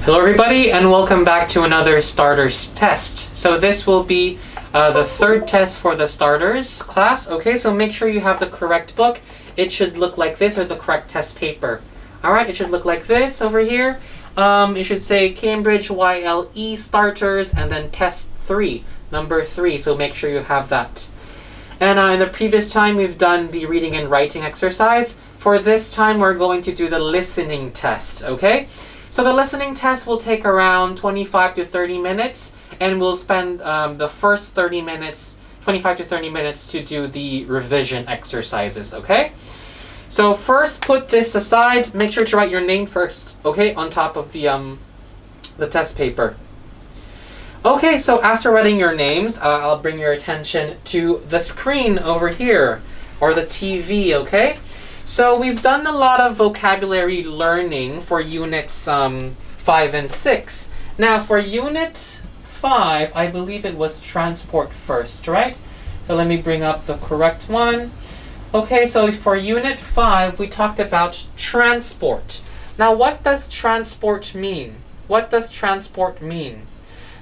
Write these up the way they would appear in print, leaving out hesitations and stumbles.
Hello everybody and welcome back to another starters test. So this will be the third test for the starters class. Okay, so make sure you have the correct book. It should look like this, or the correct test paper. Alright, it should look like this over here. It should say Cambridge YLE starters and then test 3, number 3. So make sure you have that. And in the previous time we've done the reading and writing exercise. For this time we're going to do the listening test, okay? So the listening test will take around 25 to 30 minutes, and we'll spend the first 30 minutes, 25 to 30 minutes to do the revision exercises, okay? So first put this aside, make sure to write your name first, okay, on top of the test paper. Okay, so after writing your names, I'll bring your attention to the screen over here, or the TV, okay? So we've done a lot of vocabulary learning for units 5 and 6. Now for unit 5, I believe it was transport first, right? So let me bring up the correct one. Okay, so for unit 5, we talked about transport. Now what does transport mean? What does transport mean?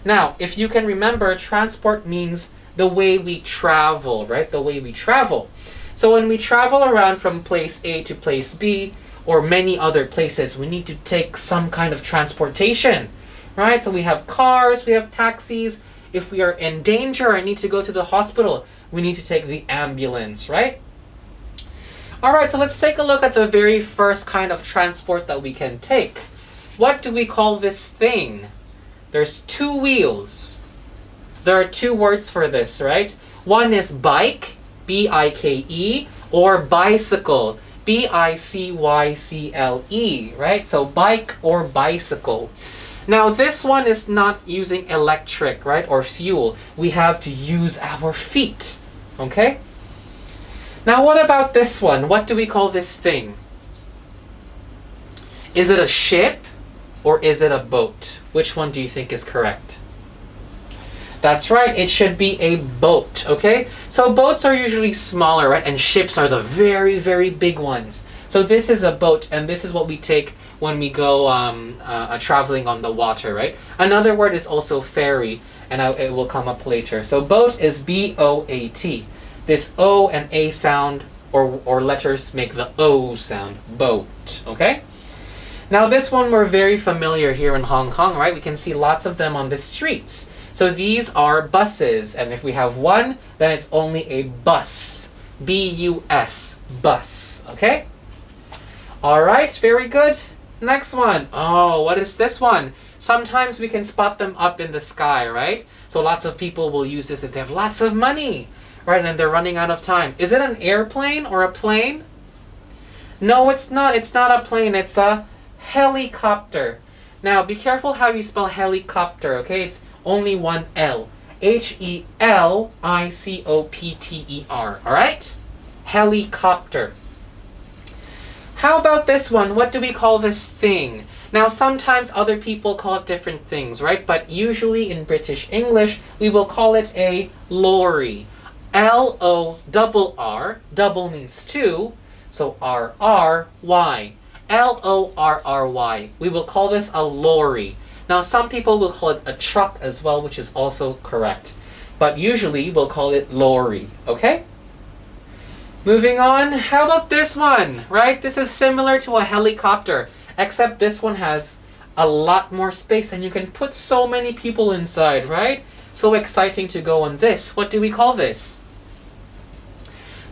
Now, if you can remember, transport means the way we travel, right? The way we travel. So when we travel around from place A to place B, or many other places, we need to take some kind of transportation, right? So we have cars, we have taxis. If we are in danger and need to go to the hospital, we need to take the ambulance, right? All right, so let's take a look at the very first kind of transport that we can take. What do we call this thing? There's 2 wheels. There are 2 words for this, right? One is bike, B-I-K-E, or bicycle, B-I-C-Y-C-L-E, right? So bike or bicycle. Now this one is not using electric, right, or fuel. We have to use our feet, okay? Now what about this one? What do we call this thing? Is it a ship or is it a boat? Which one do you think is correct? That's right, it should be a boat, okay? So boats are usually smaller, right? And ships are the very, very big ones. So this is a boat, and this is what we take when we go traveling on the water, right? Another word is also ferry, and it will come up later. So boat is B-O-A-T. This O and A sound, or letters make the O sound, boat, okay? Now this one we're very familiar here in Hong Kong, right? We can see lots of them on the streets. So these are buses, and if we have one, then it's only a bus. B-U-S, bus, okay? All right, very good. Next one. Oh, what is this one? Sometimes we can spot them up in the sky, right? So lots of people will use this if they have lots of money, right? And they're running out of time. Is it an airplane or a plane? No, it's not. It's not a plane. It's a helicopter. Now, be careful how you spell helicopter, okay? It's only one L. H-E-L-I-C-O-P-T-E-R, all right? Helicopter. How about this one? What do we call this thing? Now, sometimes other people call it different things, right? But usually in British English, we will call it a lorry. L-O-R-R, double means 2, so R-R-Y. L-O-R-R-Y. We will call this a lorry. Now, some people will call it a truck as well, which is also correct. But usually, we'll call it lorry, okay? Moving on, how about this one, right? This is similar to a helicopter, except this one has a lot more space, and you can put so many people inside, right? So exciting to go on this. What do we call this?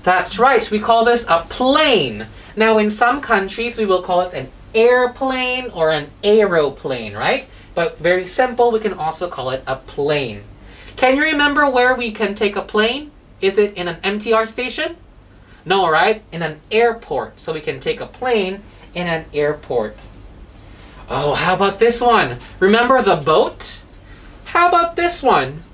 That's right, we call this a plane. Now, in some countries, we will call it an airplane or an aeroplane, right? But very simple, we can also call it a plane. Can you remember where we can take a plane? Is it in an MTR station? No, right? In an airport. So we can take a plane in an airport. Oh, how about this one? Remember the boat? How about this one?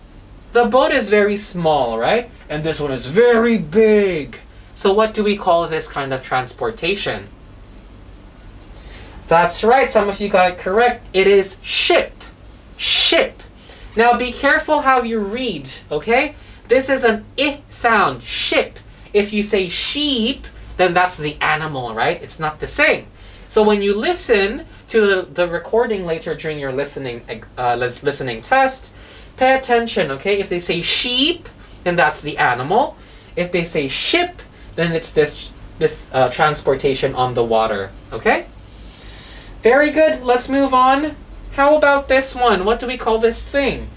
The boat is very small, right? And this one is very big. So what do we call this kind of transportation? That's right, some of you got it correct. It is ship. Ship. Now be careful how you read, okay? This is an I sound, ship. If you say sheep, then that's the animal, right? It's not the same. So when you listen to the recording later during your listening test, pay attention, okay? If they say sheep, then that's the animal. If they say ship, then it's this transportation on the water, okay? Very good, let's move on. How about this one? What do we call this thing?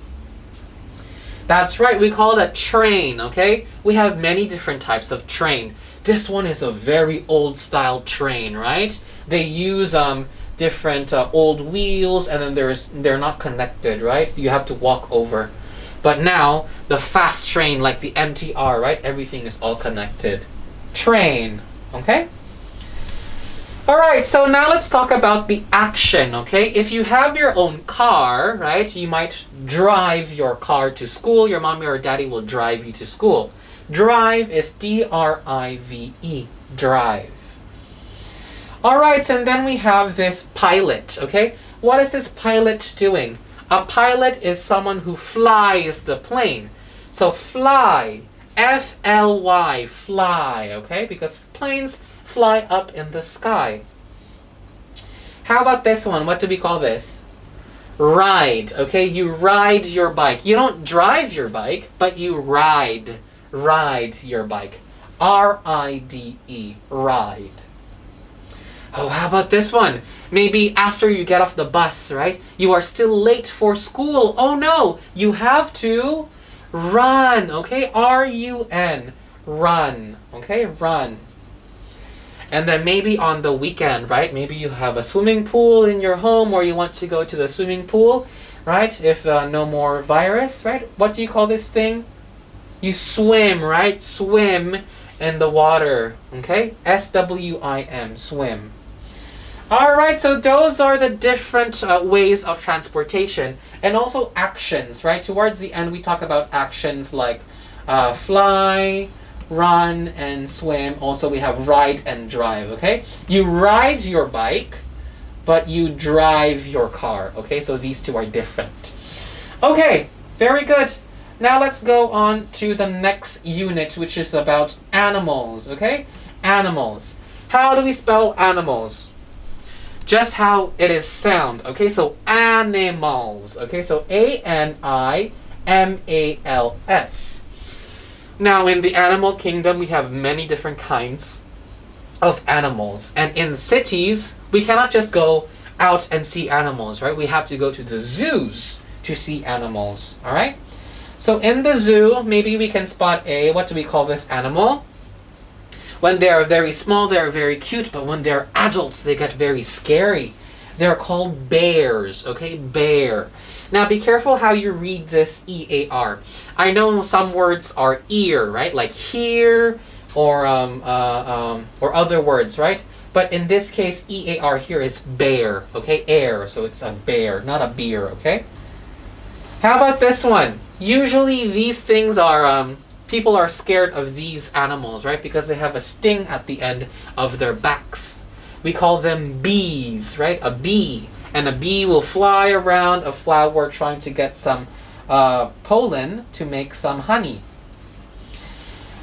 That's right, we call it a train, okay? We have many different types of train. This one is a very old style train, right? They use different old wheels, and then they're not connected, right? You have to walk over. But now, the fast train like the MTR, right? Everything is all connected. Train, okay? Alright, so now let's talk about the action, okay? If you have your own car, right, you might drive your car to school. Your mommy or daddy will drive you to school. Drive is D-R-I-V-E, drive. Alright, and then we have this pilot, okay? What is this pilot doing? A pilot is someone who flies the plane. So fly, F-L-Y, fly, okay? Because planes fly up in the sky. How about this one? What do we call this? Ride, okay? You ride your bike. You don't drive your bike, but you ride your bike. R-I-D-E, ride. Oh, how about this one? Maybe after you get off the bus, right? You are still late for school. Oh no, you have to run, okay? R-U-N, run, okay? Run. And then maybe on the weekend, right? Maybe you have a swimming pool in your home, or you want to go to the swimming pool, right? If no more virus, right? What do you call this thing? You swim, right? Swim in the water, okay? S-W-I-M, swim. All right, so those are the different ways of transportation, and also actions, right? Towards the end, we talk about actions like fly, run, and swim. Also, we have ride and drive, okay? You ride your bike, but you drive your car, okay? So these two are different. Okay, very good. Now let's go on to the next unit, which is about animals, okay? Animals. How do we spell animals? Just how it is sound, okay? So animals, okay? So A-N-I-M-A-L-S. Now, in the animal kingdom, we have many different kinds of animals. And in cities, we cannot just go out and see animals, right? We have to go to the zoos to see animals, all right? So in the zoo, maybe we can spot what do we call this animal? When they are very small, they are very cute, but when they're adults, they get very scary. They're called bears, okay? Bear. Now be careful how you read this E-A-R. I know some words are ear, right? Like here, or other words, right? But in this case, E-A-R here is bear, okay? Air, so it's a bear, not a beer, okay? How about this one? Usually these things are, people are scared of these animals, right? Because they have a sting at the end of their backs. We call them bees, right? A bee. And a bee will fly around a flower trying to get some pollen to make some honey.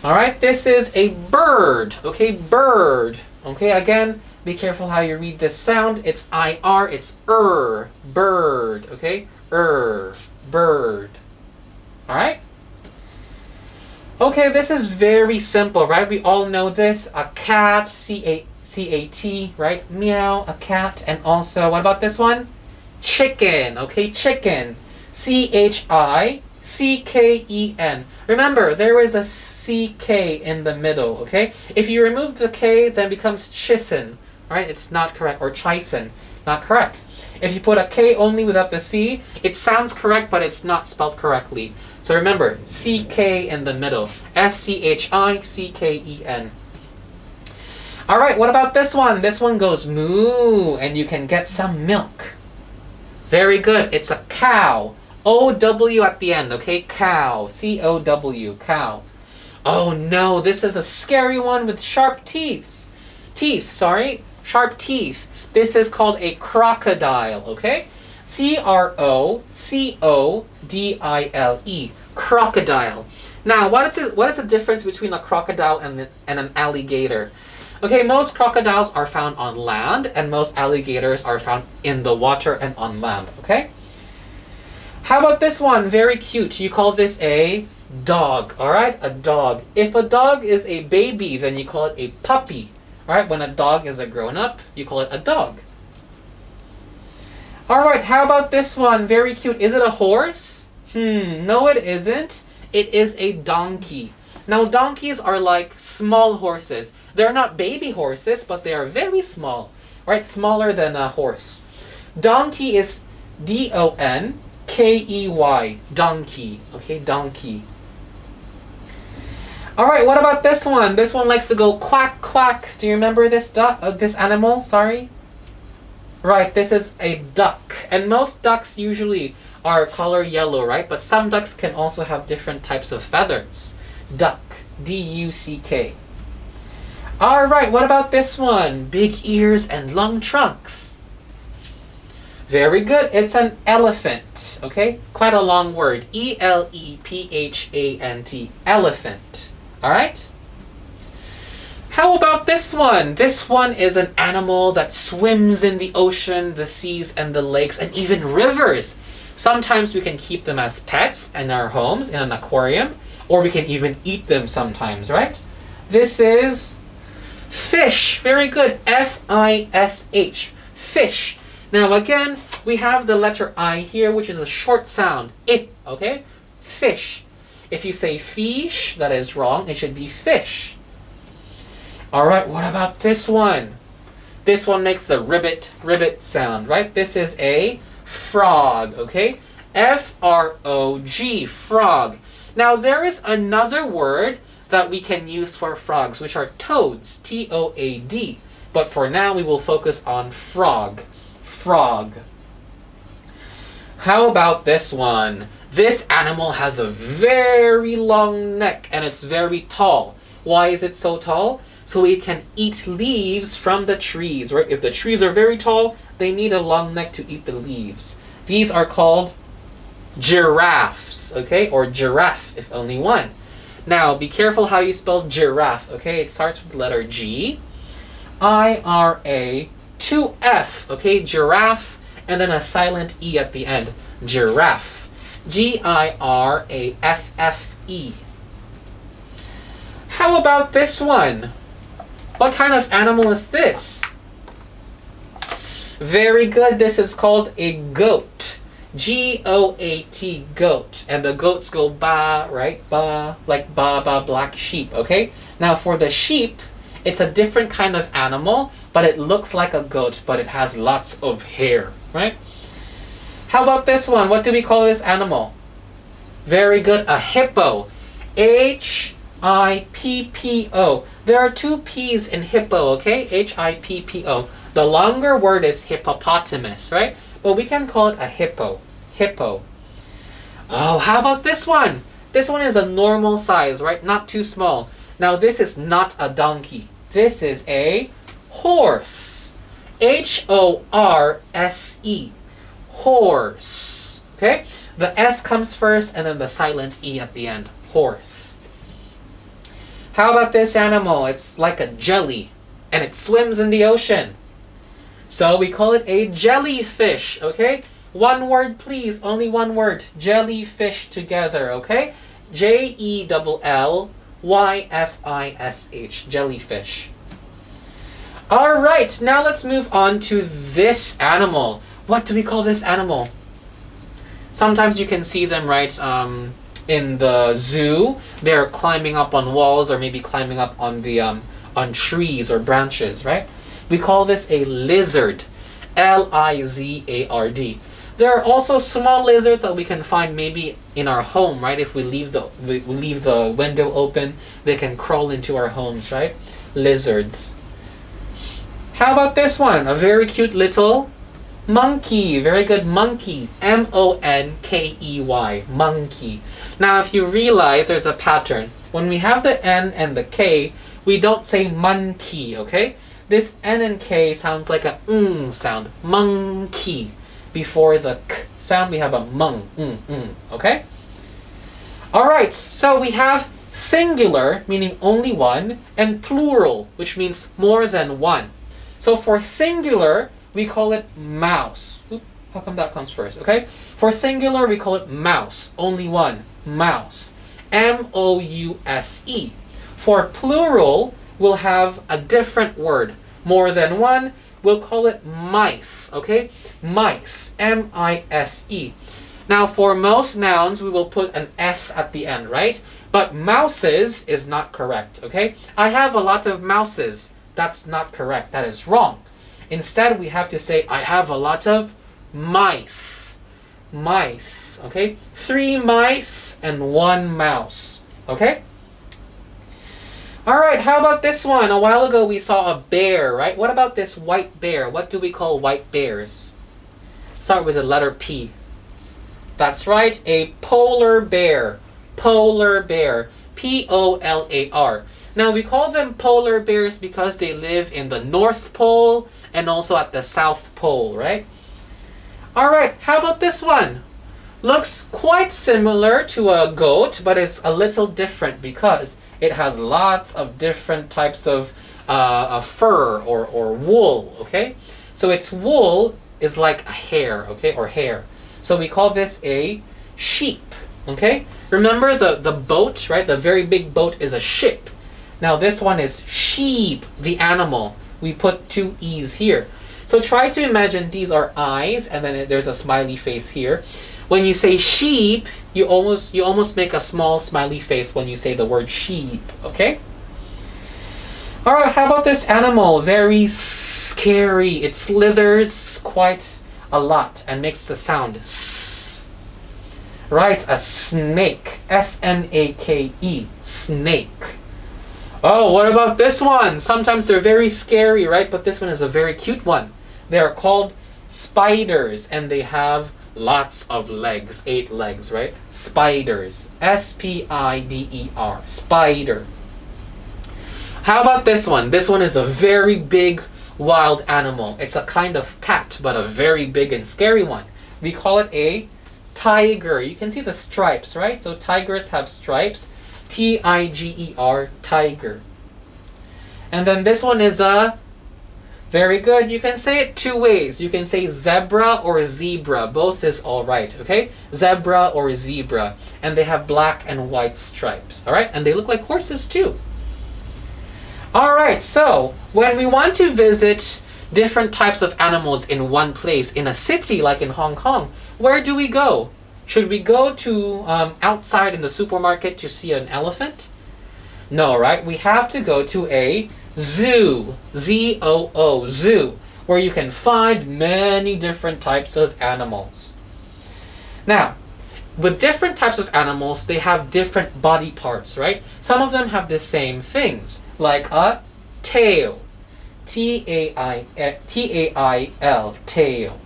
All right, this is a bird, okay? Bird, okay? Again, be careful how you read this sound. It's I-R, it's bird, okay? Bird. All right? Okay, this is very simple, right? We all know this. A cat, C-A-T, right? Meow, a cat. And also, what about this one? Chicken, okay? Chicken. C-H-I-C-K-E-N. Remember, there is a C-K in the middle, okay? If you remove the K, then it becomes chisen, right? It's not correct. Or chisen, not correct. If you put a K only without the C, it sounds correct, but it's not spelled correctly. So remember, C-K in the middle. S-C-H-I-C-K-E-N. All right, what about this one? This one goes moo, and you can get some milk. Very good. It's a cow. O-W at the end, okay? Cow. C-O-W, cow. Oh no, this is a scary one with sharp teeth. Sharp teeth. This is called a crocodile, okay? C-R-O-C-O-D-I-L-E. Crocodile. Now, what is the difference between a crocodile and an alligator? Okay, most crocodiles are found on land, and most alligators are found in the water and on land, okay? How about this one? Very cute. You call this a dog, all right? A dog. If a dog is a baby, then you call it a puppy, all right? When a dog is a grown-up, you call it a dog. All right, how about this one? Very cute. Is it a horse? No it isn't. It is a donkey. Now, donkeys are like small horses. They're not baby horses, but they are very small, right? Smaller than a horse. Donkey is D-O-N-K-E-Y. Donkey, okay? Donkey. All right, what about this one? This one likes to go quack, quack. Do you remember this this animal? Sorry? Right, this is a duck. And most ducks usually are color yellow, right? But some ducks can also have different types of feathers. Duck. D-U-C-K. All right, what about this one? Big ears and long trunks. Very good. It's an elephant, okay? Quite a long word. E-L-E-P-H-A-N-T. Elephant. All right? How about this one? This one is an animal that swims in the ocean, the seas, and the lakes, and even rivers. Sometimes we can keep them as pets in our homes, in an aquarium, or we can even eat them sometimes, right? This is fish. Very good. F-I-S-H. Fish. Now again, we have the letter I here, which is a short sound. I, okay? Fish. If you say fish, that is wrong. It should be fish. All right, what about this one? This one makes the ribbit sound, right? This is a frog, okay? F-R-O-G, frog. Now, there is another word that we can use for frogs, which are toads, T-O-A-D. But for now, we will focus on frog. Frog. How about this one? This animal has a very long neck, and it's very tall. Why is it so tall? So it can eat leaves from the trees, right? If the trees are very tall, they need a long neck to eat the leaves. These are called giraffes, okay? Or giraffe, if only one. Now, be careful how you spell giraffe, okay? It starts with the letter G, I-R-A, 2F, okay? Giraffe, and then a silent E at the end. Giraffe. G-I-R-A-F-F-E. How about this one? What kind of animal is this? Very good. This is called a goat. G-O-A-T, goat. And the goats go ba, right? Ba, like ba, ba, black sheep, okay? Now for the sheep, it's a different kind of animal, but it looks like a goat, but it has lots of hair, right? How about this one? What do we call this animal? Very good. A hippo. H-I-P-P-O. There are two P's in hippo, okay? H-I-P-P-O. The longer word is hippopotamus, right? But we can call it a hippo. Hippo. Oh, how about this one? This one is a normal size, right? Not too small. Now, this is not a donkey. This is a horse. H-O-R-S-E. Horse. Okay? The S comes first and then the silent E at the end. Horse. How about this animal? It's like a jelly and it swims in the ocean. So we call it a jellyfish, okay? One word, please. Only one word. Jellyfish together, okay? J-E-L-L-Y-F-I-S-H. Jellyfish. All right, now let's move on to this animal. What do we call this animal? Sometimes you can see them, right, in the zoo. They're climbing up on walls or maybe climbing up on the on trees or branches, right? We call this a lizard. L-I-Z-A-R-D. There are also small lizards that we can find maybe in our home, right? If we leave the window open, they can crawl into our homes, right? Lizards. How about this one? A very cute little monkey. Very good. Monkey. M-O-N-K-E-Y. Monkey. Now, if you realize there's a pattern. When we have the N and the K, we don't say monkey, okay? This N and K sounds like a sound. Monkey. Before the K sound, we have a mung. Okay? Alright, so we have singular, meaning only one, and plural, which means more than one. So for singular, we call it mouse. Oop, how come that comes first? Okay. For singular, we call it mouse, only one, mouse. M-O-U-S-E. For plural, we'll have a different word, more than one. We'll call it mice, okay? Mice, M-I-S-E. Now, for most nouns, we will put an S at the end, right? But mouses is not correct, okay? I have a lot of mouses. That's not correct. That is wrong. Instead, we have to say, I have a lot of mice. Mice, okay? 3 mice and 1 mouse, okay? All right, how about this one? A while ago, we saw a bear, right? What about this white bear? What do we call white bears? Start with the letter P. That's right, a polar bear. Polar bear. P-O-L-A-R. Now, we call them polar bears because they live in the North Pole and also at the South Pole, right? All right, how about this one? Looks quite similar to a goat, but it's a little different because it has lots of different types of fur or wool, okay? So its wool is like a hair, okay, or hair. So we call this a sheep, okay? Remember the boat, right? The very big boat is a ship. Now this one is sheep, the animal. We put 2 E's here. So try to imagine these are eyes and then there's a smiley face here. When you say sheep, you almost make a small smiley face when you say the word sheep, okay? All right, how about this animal? Very scary. It slithers quite a lot and makes the sound S. Right, a snake. S-N-A-K-E, snake. Oh, what about this one? Sometimes they're very scary, right? But this one is a very cute one. They are called spiders and they have lots of legs, 8 legs, right? Spiders. S-P-I-D-E-R. Spider. How about this one? This one is a very big wild animal. It's a kind of cat, but a very big and scary one. We call it a tiger. You can see the stripes, right? So tigers have stripes. T-I-G-E-R, tiger. And then this one is a very good. You can say it 2 ways. You can say zebra or zebra. Both is all right, okay? Zebra or zebra. And they have black and white stripes, all right? And they look like horses too. All right, so when we want to visit different types of animals in one place, in a city like in Hong Kong, where do we go? Should we go to outside in the supermarket to see an elephant? No, right? We have to go to a zoo, Z-O-O, zoo, where you can find many different types of animals. Now, with different types of animals, they have different body parts, right? Some of them have the same things, like a tail, T-A-I-L, tail.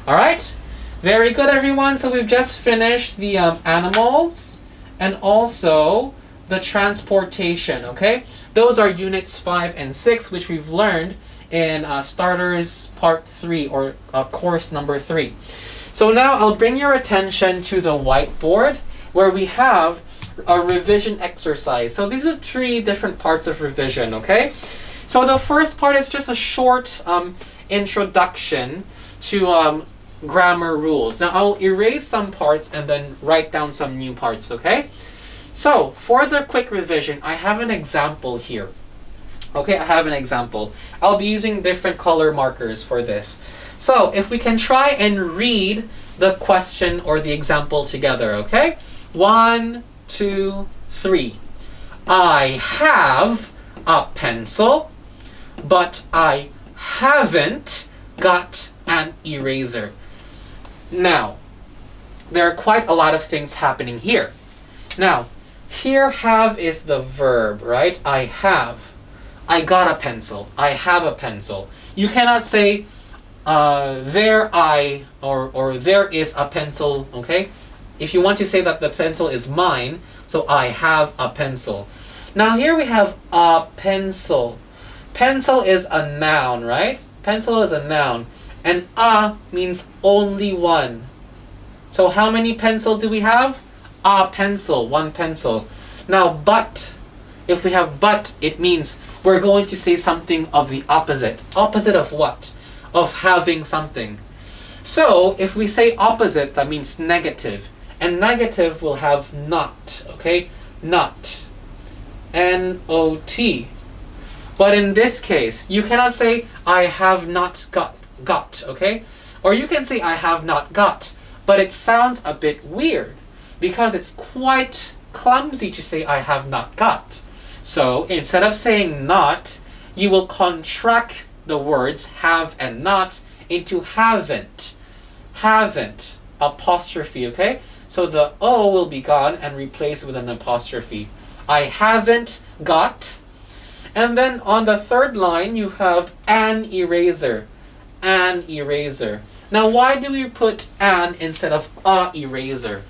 All right? Very good, everyone. So we've just finished the animals and also the transportation, okay? Those are units 5 and 6, which we've learned in Starters Part 3 or course number 3. So now I'll bring your attention to the whiteboard where we have a revision exercise. So these are 3 different parts of revision, okay? So the first part is just a short introduction to grammar rules. Now I'll erase some parts and then write down some new parts, okay? So for the quick revision, I have an example here. Okay, I have an example. I'll be using different color markers for this. So if we can try and read the question or the example together, okay? 1, 2, 3. I have a pencil, but I haven't got an eraser. Now, there are quite a lot of things happening here. Now, here have is the verb, right? I have. I got a pencil. I have a pencil. You cannot say there is a pencil, okay? If you want to say that the pencil is mine, so I have a pencil. Now here we have a pencil. Pencil is a noun, right? Pencil is a noun. And a means only one. So how many pencil do we have? A pencil, 1 pencil. Now, but, if we have but, it means we're going to say something of the opposite. Opposite of what? Of having something. So, if we say opposite, that means negative. And negative will have not, okay? Not. N-O-T. But in this case, you cannot say, I have not got, okay? Or you can say, I have not got. But it sounds a bit weird because it's quite clumsy to say, I have not got. So instead of saying not, you will contract the words have and not into haven't. Haven't. Apostrophe, okay? So the O will be gone and replaced with an apostrophe. I haven't got. And then on the third line, you have an eraser. An eraser. Now, why do we put an instead of a eraser?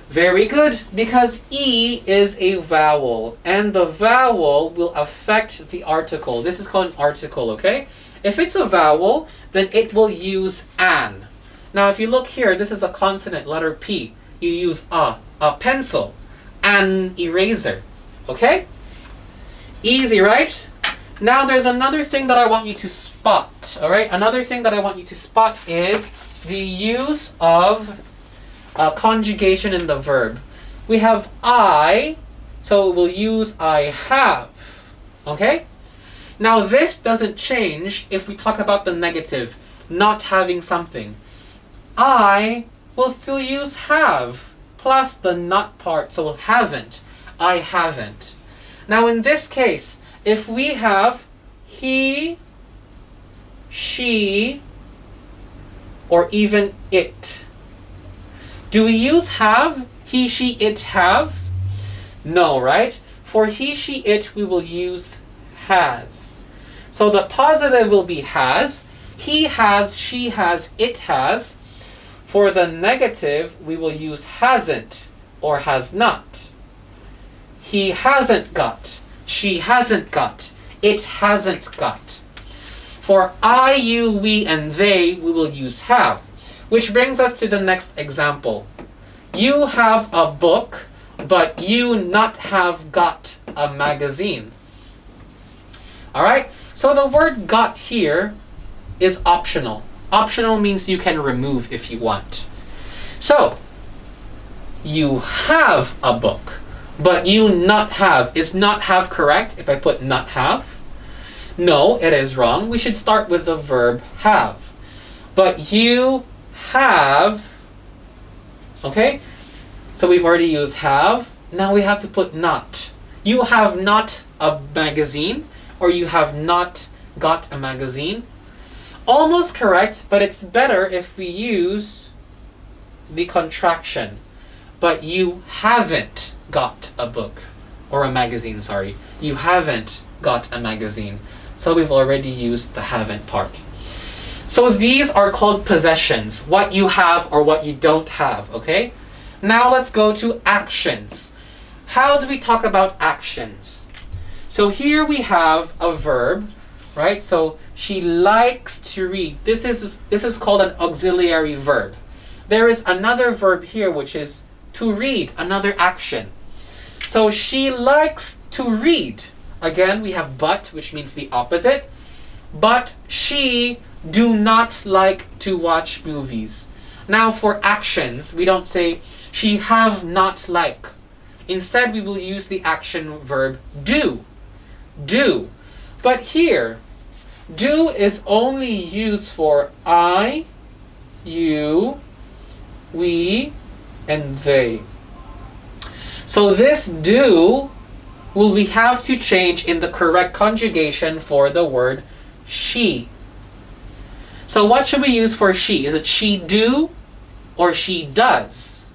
Very good, because E is a vowel, and the vowel will affect the article. This is called an article, okay? If it's a vowel, then it will use an. Now, if you look here, this is a consonant, letter P. You use a pencil, an eraser, okay? Easy, right? Now, there's another thing that I want you to spot, all right? Another thing that I want you to spot is the use of conjugation in the verb. We have I, so we'll use I have, okay? Now, this doesn't change if we talk about the negative, not having something. I will still use have, plus the not part, so haven't. I haven't. Now, in this case, if we have he, she, or even it, do we use have, he, she, it, have? No, right? For he, she, it, we will use has. So the positive will be has. He has, she has, it has. For the negative, we will use hasn't or has not. He hasn't got. She hasn't got. It hasn't got. For I, you, we, and they, we will use have. Which brings us to the next example. You have a book, but you not have got a magazine. Alright? So the word got here is optional. Optional means you can remove if you want. So, you have a book, but you not have. Is not have correct if I put not have? No, it is wrong. We should start with the verb have. But you have, okay? So we've already used have. Now we have to put not. You have not a magazine, or you have not got a magazine. Almost correct, but it's better if we use the contraction. But you haven't got a book, or a magazine, sorry. You haven't got a magazine. So we've already used the haven't part. So these are called possessions, what you have or what you don't have, okay? Now let's go to actions. How do we talk about actions? So here we have a verb, right? So she likes to read. This is called an auxiliary verb. There is another verb here which is to read, another action. So she likes to read. Again, we have but, which means the opposite. But she do not like to watch movies. Now for actions, we don't say she have not like. Instead, we will use the action verb do. Do. But here, do is only used for I, you, we, and they. So this do will we have to change in the correct conjugation for the word she. So what should we use for she? Is it she do or she does?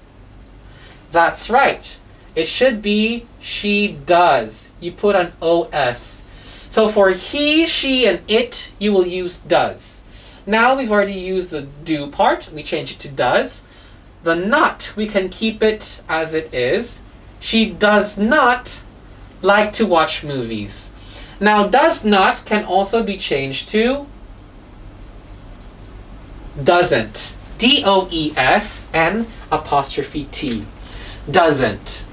That's right. It should be she does. You put an OS. So for he, she, and it, you will use does. Now we've already used the do part. We change it to does. The not, we can keep it as it is. She does not like to watch movies. Now does not can also be changed to doesn't. D-O-E-S-N apostrophe T. Doesn't.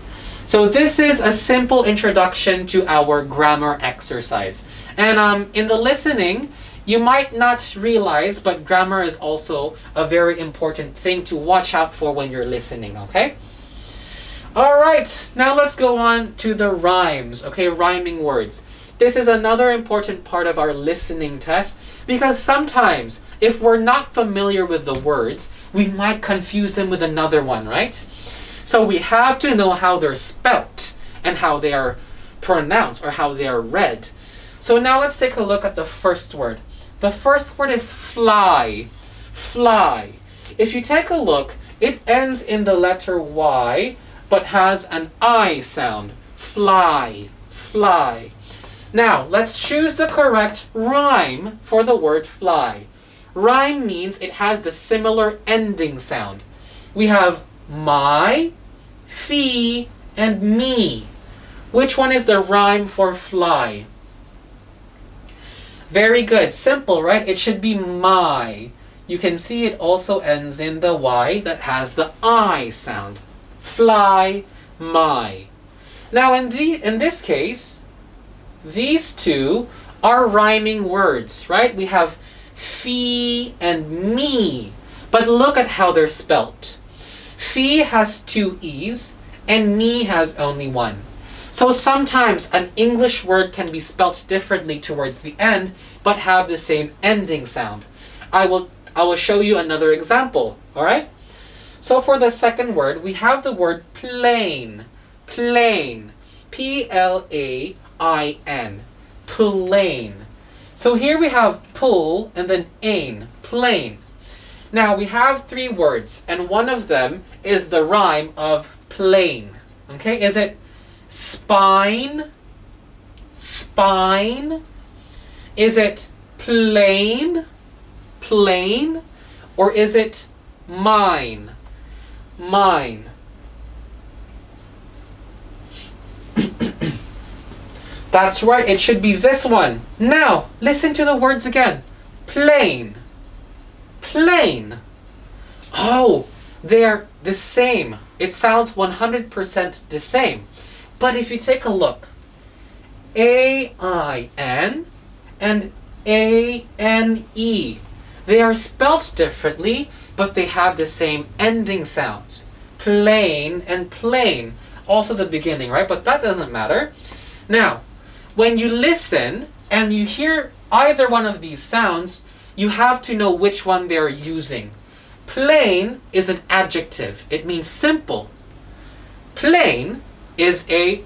So this is a simple introduction to our grammar exercise. And in the listening, you might not realize, but grammar is also a very important thing to watch out for when you're listening, okay? All right, now let's go on to the rhymes, okay? Rhyming words. This is another important part of our listening test because sometimes if we're not familiar with the words, we might confuse them with another one, right? So we have to know how they're spelt and how they are pronounced or how they are read. So now let's take a look at the first word. The first word is fly. Fly. If you take a look, it ends in the letter Y but has an I sound. Fly. Fly. Now, let's choose the correct rhyme for the word fly. Rhyme means it has the similar ending sound. We have my, fee, and me. Which one is the rhyme for fly? Very good. Simple, right? It should be my. You can see it also ends in the Y that has the I sound. Fly, my. Now, in this case, these two are rhyming words, right? We have fee and me. But look at how they're spelt. Fee has two E's and me has only one. So sometimes an English word can be spelt differently towards the end but have the same ending sound. I will show you another example, all right? So for the second word, we have the word plain. Plain. P-L-A-I-N. Plain. So here we have pull and then ain. Plain. Now we have three words and one of them is the rhyme of plain. Okay, is it spine? Spine? Is it plain? Plain? Or is it mine? Mine. That's right, it should be this one. Now, listen to the words again. Plain. Plain. Oh, they're the same. It sounds 100% the same. But if you take a look, A-I-N and A-N-E, they are spelt differently, but they have the same ending sounds. Plain and plain. Also the beginning, right? But that doesn't matter. Now, when you listen and you hear either one of these sounds, you have to know which one they are using. Plain is an adjective. It means simple. Plain is a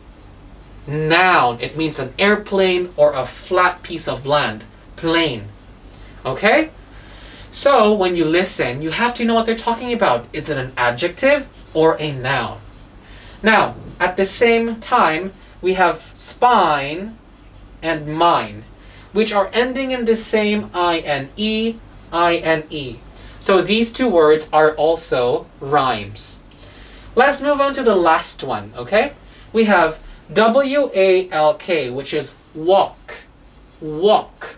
noun. It means an airplane or a flat piece of land. Plain. Okay? So when you listen, you have to know what they're talking about. Is it an adjective or a noun? Now, at the same time, we have spine and mine, which are ending in the same I-N-E, I-N-E. So these two words are also rhymes. Let's move on to the last one, okay? We have W-A-L-K, which is walk. Walk.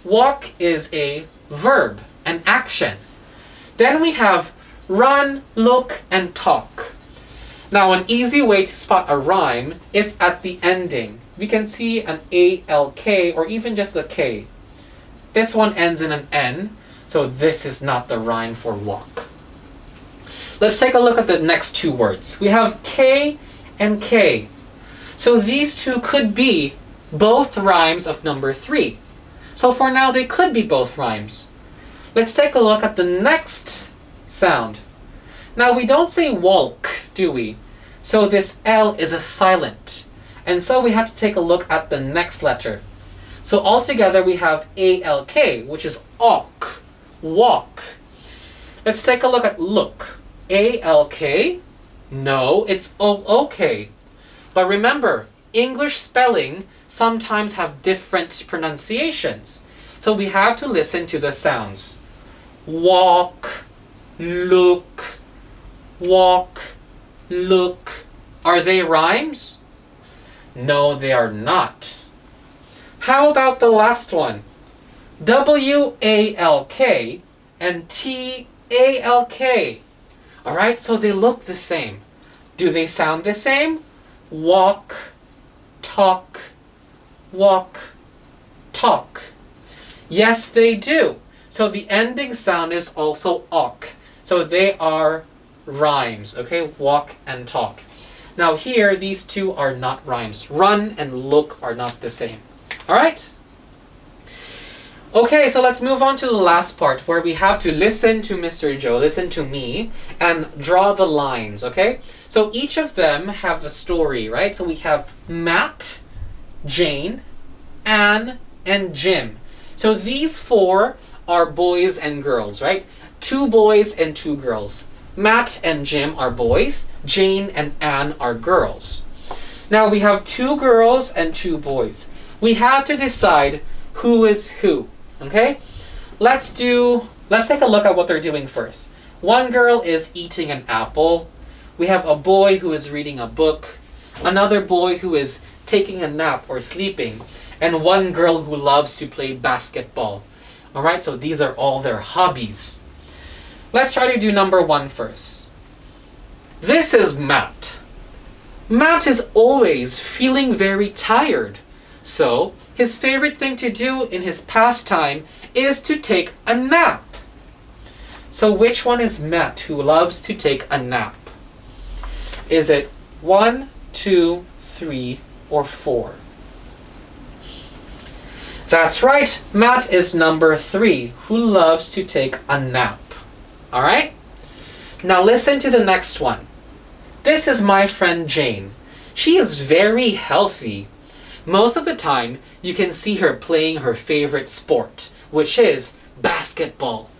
Walk is a verb, an action. Then we have run, look, and talk. Now, an easy way to spot a rhyme is at the ending. We can see an A-L-K or even just a K. This one ends in an N, so this is not the rhyme for walk. Let's take a look at the next two words. We have K and K. So these two could be both rhymes of number 3. So for now, they could be both rhymes. Let's take a look at the next sound. Now, we don't say walk, do we? So this L is a silent. And so we have to take a look at the next letter. So altogether, we have A-L-K, which is awk, walk. Let's take a look at look. A-L-K? No, it's O-O-K. But remember, English spelling sometimes have different pronunciations. So we have to listen to the sounds. Walk, look, walk, look. Are they rhymes? No, they are not. How about the last one? W-A-L-K and T-A-L-K. Alright, so they look the same. Do they sound the same? walk, talk, walk, talk. Yes, they do. So the ending sound is also ok. So they are rhymes, okay? Walk and talk. Now here, these two are not rhymes. Run and look are not the same. All right? Okay, so let's move on to the last part where we have to listen to Mr. Joe, listen to me, and draw the lines, okay? So each of them have a story, right? So we have Matt, Jane, Anne, and Jim. So these four are boys and girls, right? 2 boys and 2 girls. Matt and Jim are boys. Jane and Anne are girls. Now we have 2 girls and 2 boys. We have to decide who is who, okay? Let's take a look at what they're doing first. One girl is eating an apple. We have a boy who is reading a book. Another boy who is taking a nap or sleeping. And one girl who loves to play basketball. All right, so these are all their hobbies. Let's try to do number 1 first. This is Matt. Matt is always feeling very tired. So his favorite thing to do in his pastime is to take a nap. So which one is Matt who loves to take a nap? Is it 1, 2, 3, or 4? That's right, Matt is number 3, who loves to take a nap. All right? Now listen to the next one. This is my friend Jane. She is very healthy. Most of the time, you can see her playing her favorite sport, which is basketball.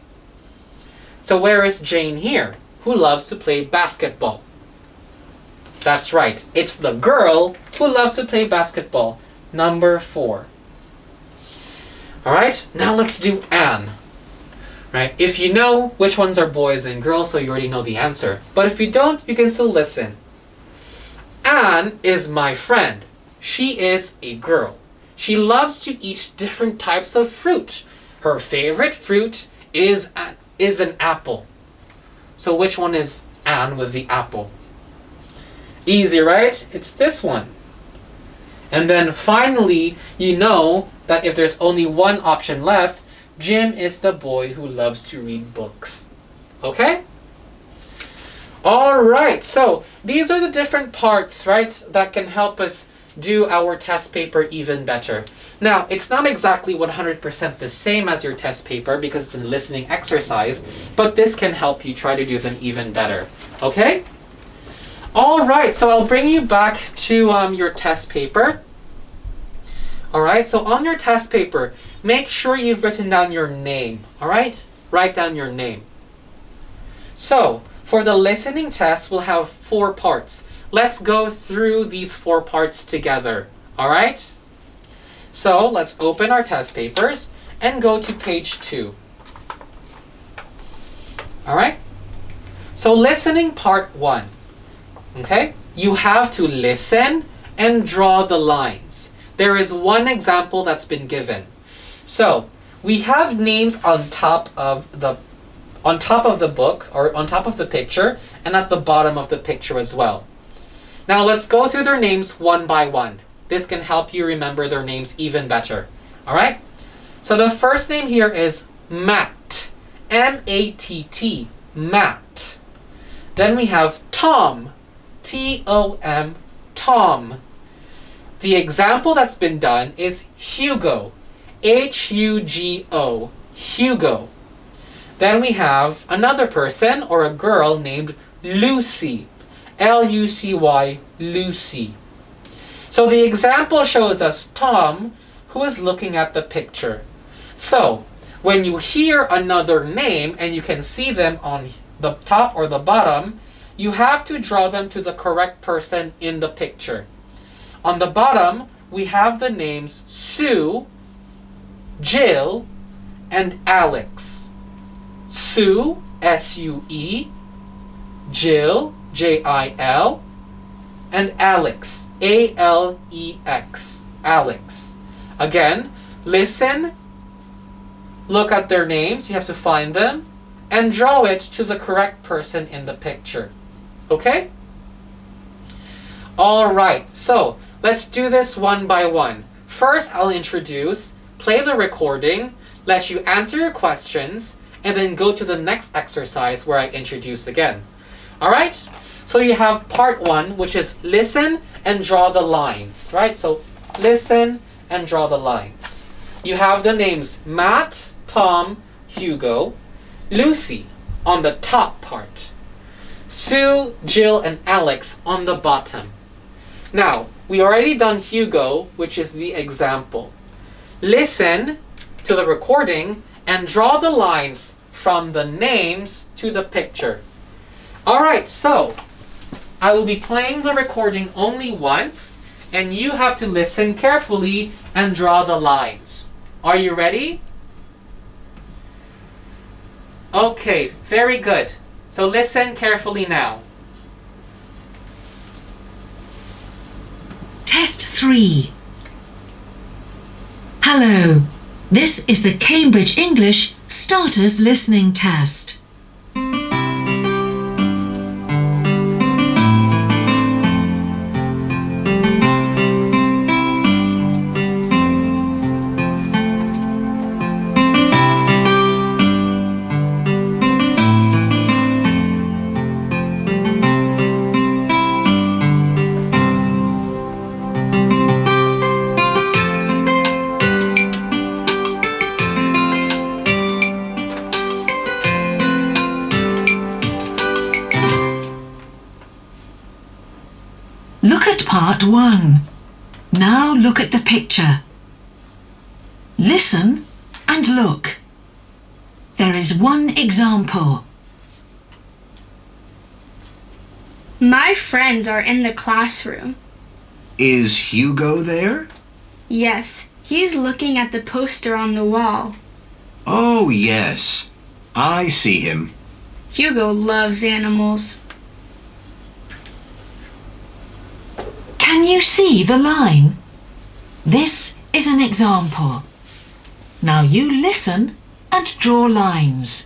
So where is Jane here, who loves to play basketball? That's right, it's the girl who loves to play basketball, number 4. All right, now let's do Anne. Right? If you know which ones are boys and girls, so you already know the answer. But if you don't, you can still listen. Anne is my friend. She is a girl. She loves to eat different types of fruit. Her favorite fruit is an apple. So which one is Anne with the apple? Easy, right? It's this one. And then finally, you know that if there's only one option left, Jim is the boy who loves to read books. Okay? All right, so these are the different parts, right, that can help us do our test paper even better. Now, it's not exactly 100% the same as your test paper because it's a listening exercise, but this can help you try to do them even better. Okay? All right, so I'll bring you back to your test paper. All right, so on your test paper, make sure you've written down your name. All right? Write down your name. So, for the listening test, we'll have 4 parts. Let's go through these 4 parts together. All right? So, let's open our test papers and go to page 2. All right? So, listening part 1. Okay? You have to listen and draw the lines. There is one example that's been given. So, we have names on top of the book, or on top of the picture, and at the bottom of the picture as well. Now let's go through their names one by one. This can help you remember their names even better. Alright? So the first name here is Matt. M-A-T-T. Matt. Then we have Tom. T-O-M. Tom. The example that's been done is Hugo. H-U-G-O. Hugo. Then we have another person or a girl named Lucy. L-U-C-Y, Lucy. So the example shows us Tom, who is looking at the picture. So when you hear another name and you can see them on the top or the bottom, you have to draw them to the correct person in the picture. On the bottom, we have the names Sue, Jill, and Alex. Sue, S-U-E, Jill, J-I-L, and Alex, A-L-E-X, Alex. Again, listen, look at their names, you have to find them, and draw it to the correct person in the picture. Okay? Alright, so let's do this one by one. First, I'll introduce, play the recording, let you answer your questions, and then go to the next exercise where I introduce again. Alright? So you have part one, which is listen and draw the lines. Right? So listen and draw the lines. You have the names Matt, Tom, Hugo, Lucy on the top part, Sue, Jill, and Alex on the bottom. Now, we already done Hugo, which is the example. Listen to the recording and draw the lines from the names to the picture. Alright, so I will be playing the recording only once, and you have to listen carefully and draw the lines. Are you ready? Okay, very good. So listen carefully now. Test 3. Hello, this is the Cambridge English Starters Listening Test. Look at part 1. Now look at the picture. Listen and look. There is one example. My friends are in the classroom. Is Hugo there? Yes, he's looking at the poster on the wall. Oh, yes. I see him. Hugo loves animals. Can you see the line? This is an example. Now you listen and draw lines.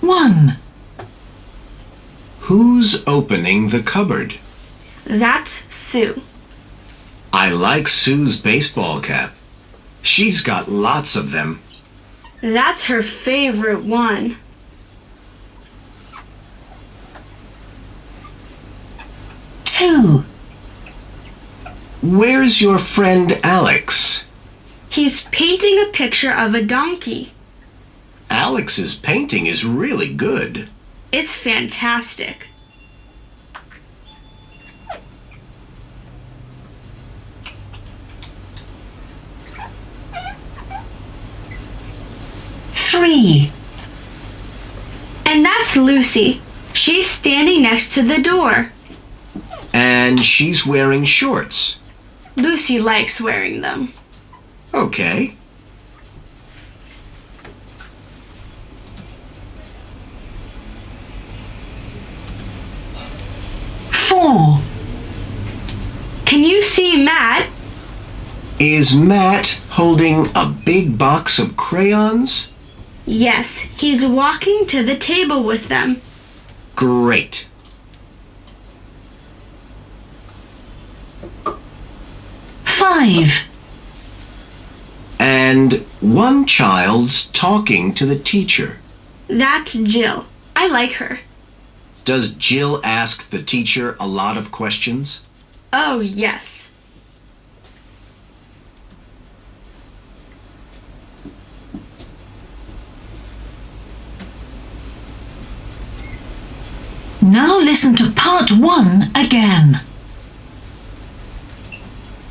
1. Who's opening the cupboard? That's Sue. I like Sue's baseball cap. She's got lots of them. That's her favorite one. 2. Where's your friend Alex? He's painting a picture of a donkey. Alex's painting is really good. It's fantastic. 3. And that's Lucy. She's standing next to the door. And she's wearing shorts. Lucy likes wearing them. Okay. 4. Can you see Matt? Is Matt holding a big box of crayons? Yes, he's walking to the table with them. Great. 5. And one child's talking to the teacher. That's Jill. I like her. Does Jill ask the teacher a lot of questions? Oh, yes. Now listen to part 1 again.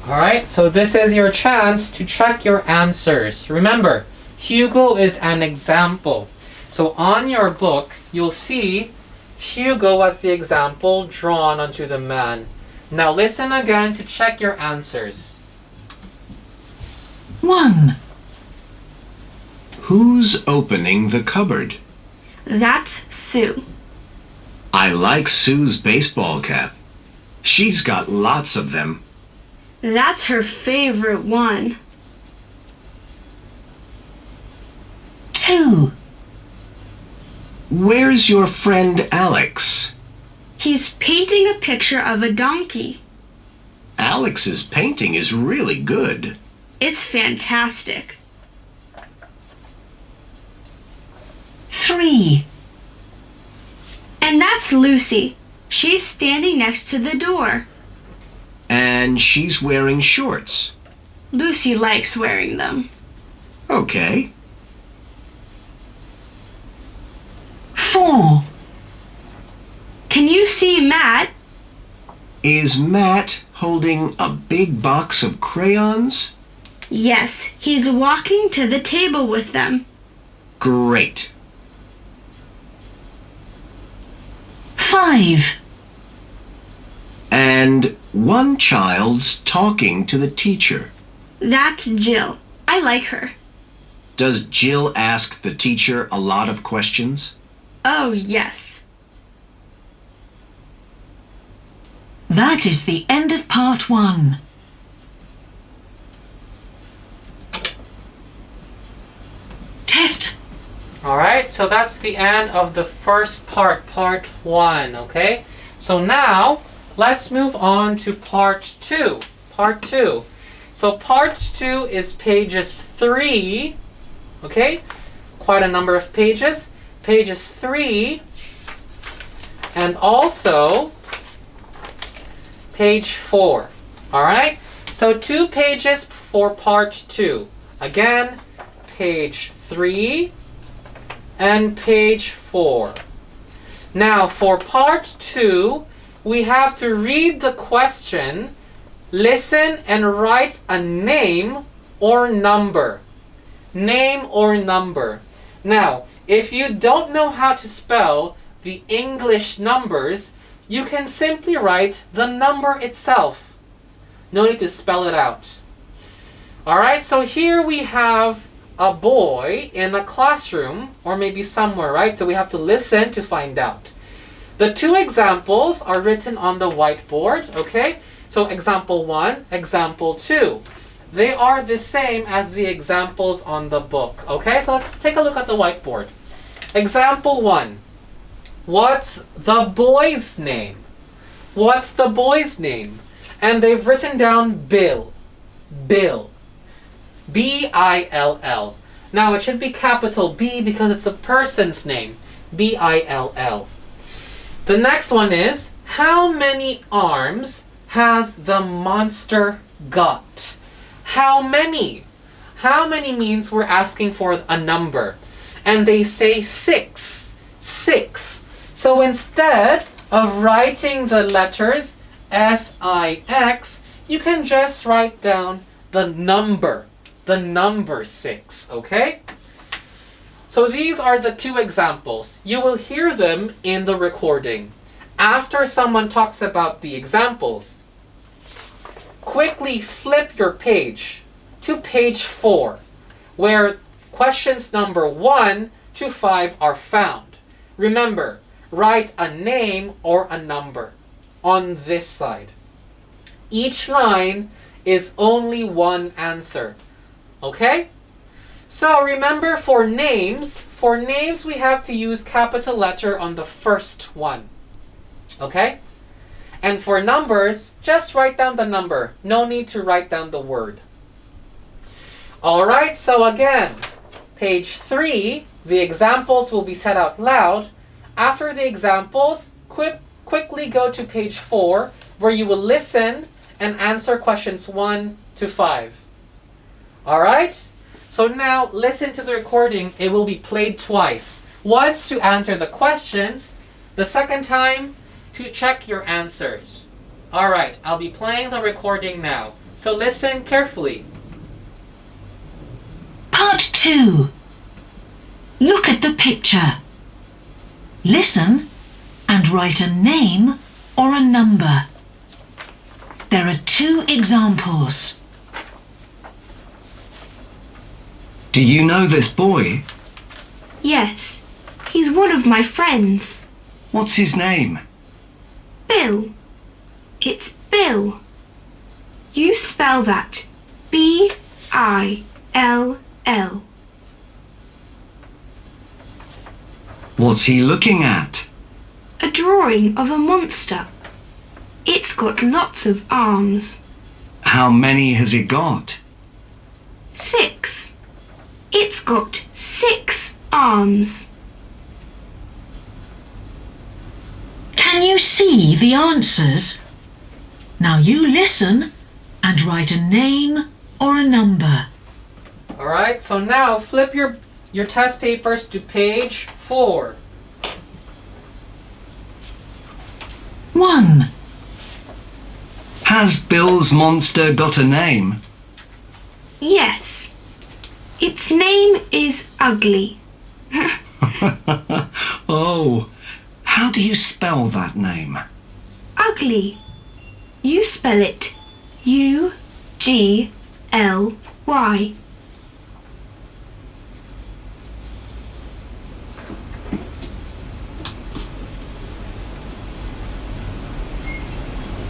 Alright, so this is your chance to check your answers. Remember, Hugo is an example. So on your book, you'll see Hugo as the example drawn onto the man. Now listen again to check your answers. 1. Who's opening the cupboard? That's Sue. I like Sue's baseball cap. She's got lots of them. That's her favorite one. 2. Where's your friend Alex? He's painting a picture of a donkey. Alex's painting is really good. It's fantastic. 3. And that's Lucy. She's standing next to the door. And she's wearing shorts. Lucy likes wearing them. Okay. 4. Can you see Matt? Is Matt holding a big box of crayons? Yes, he's walking to the table with them. Great. 5. And one child's talking to the teacher. That's Jill. I like her. Does Jill ask the teacher a lot of questions? Oh, yes. That is the end of part 1. Test. Alright, so that's the end of the first part, part 1, okay? So now, let's move on to part 2. Part 2. So part 2 is pages 3, okay? Quite a number of pages. Pages 3, and also page 4. Alright? So 2 pages for part 2. Again, page 3 and page 4. Now for part 2, we have to read the question, listen and write a name or number. Name or number. Now, if you don't know how to spell the English numbers, you can simply write the number itself. No need to spell it out. Alright, so here we have a boy in a classroom, or maybe somewhere, right? So we have to listen to find out. The 2 examples are written on the whiteboard, okay? So example 1, example 2. They are the same as the examples on the book, okay? So let's take a look at the whiteboard. Example 1. What's the boy's name? What's the boy's name? And they've written down Bill. Bill. B-I-L-L. Now it should be capital B because it's a person's name. B-I-L-L. The next one is, how many arms has the monster got? How many? How many means we're asking for a number. And they say 6. 6. So instead of writing the letters S-I-X, you can just write down the number. The number 6, okay? So these are the 2 examples. You will hear them in the recording. After someone talks about the examples, quickly flip your page to page 4, where questions number 1 to 5 are found. Remember, write a name or a number on this side. Each line is only one answer. Okay? So remember, for names we have to use capital letter on the first one. Okay? And for numbers, just write down the number. No need to write down the word. Alright, so again, page 3, the examples will be said out loud. After the examples, quickly go to page 4, where you will listen and answer questions 1 to 5. Alright? So now listen to the recording. It will be played twice. Once to answer the questions, the second time to check your answers. Alright, I'll be playing the recording now. So listen carefully. Part 2. Look at the picture. Listen and write a name or a number. There are 2 examples. Do you know this boy? Yes, he's one of my friends. What's his name? Bill. It's Bill. You spell that. B-I-L-L. What's he looking at? A drawing. drawing of a monster. It's got lots of arms. How many has it got? 6. It's got 6 arms. Can you see the answers? Now you listen and write a name or a number. Alright, so now flip your test papers to page 4. 1. Has Bill's monster got a name? Yes. Its name is Ugly. Oh, how do you spell that name? Ugly. You spell it U-G-L-Y.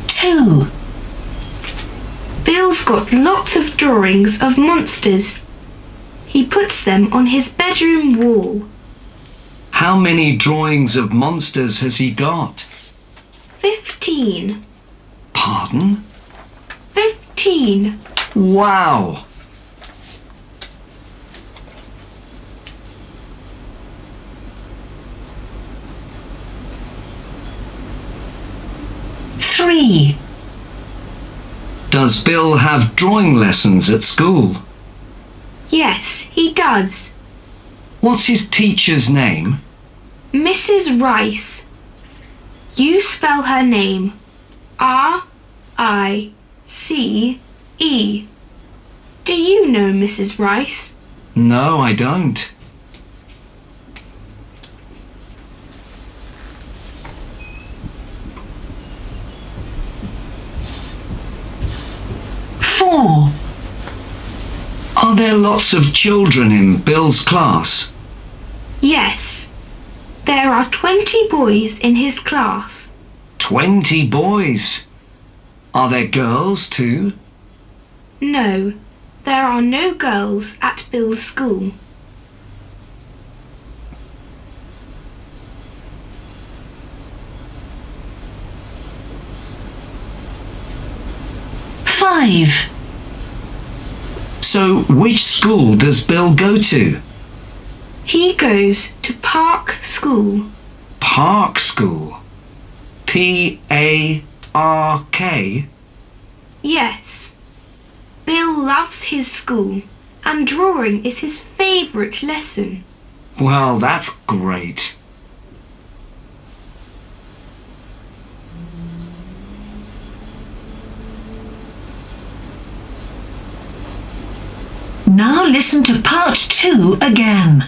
2. Bill's got lots of drawings of monsters. He puts them on his bedroom wall. How many drawings of monsters has he got? 15. Pardon? 15. Wow! 3. Does Bill have drawing lessons at school? Yes, he does. What's his teacher's name? Mrs. Rice. You spell her name R-I-C-E. Do you know Mrs. Rice? No, I don't. 4. Are there lots of children in Bill's class? Yes. There are 20 boys in his class. 20 boys. Are there girls too? No, there are no girls at Bill's school. 5. So which school does Bill go to? He goes to Park School. Park School. P-A-R-K? Yes. Bill loves his school and drawing is his favourite lesson. Well, that's great. Now listen to part 2 again.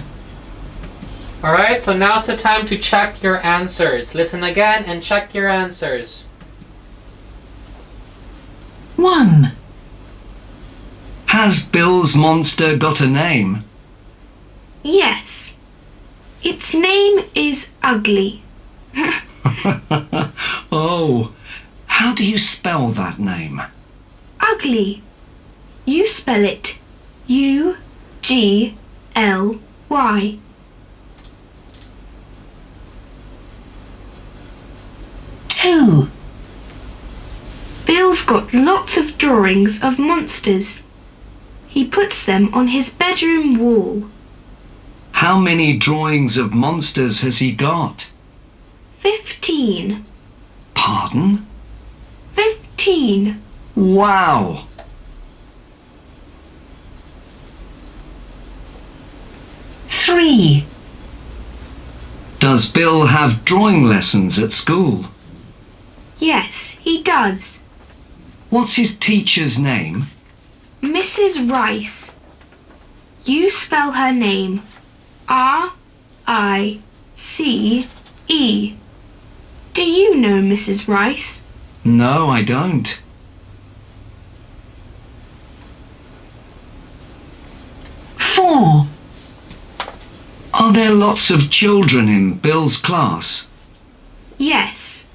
Alright, so now's the time to check your answers. Listen again and check your answers. 1. Has Bill's monster got a name? Yes. Its name is Ugly. Oh, how do you spell that name? Ugly. You spell it U-G-L-Y. 2. Bill's got lots of drawings of monsters. He puts them on his bedroom wall. How many drawings of monsters has he got? 15. Pardon? 15. Wow! 3. Does Bill have drawing lessons at school? Yes, he does. What's his teacher's name? Mrs. Rice. You spell her name R-I-C-E. Do you know Mrs. Rice? No, I don't. 4. Are there lots of children in Bill's class? Yes.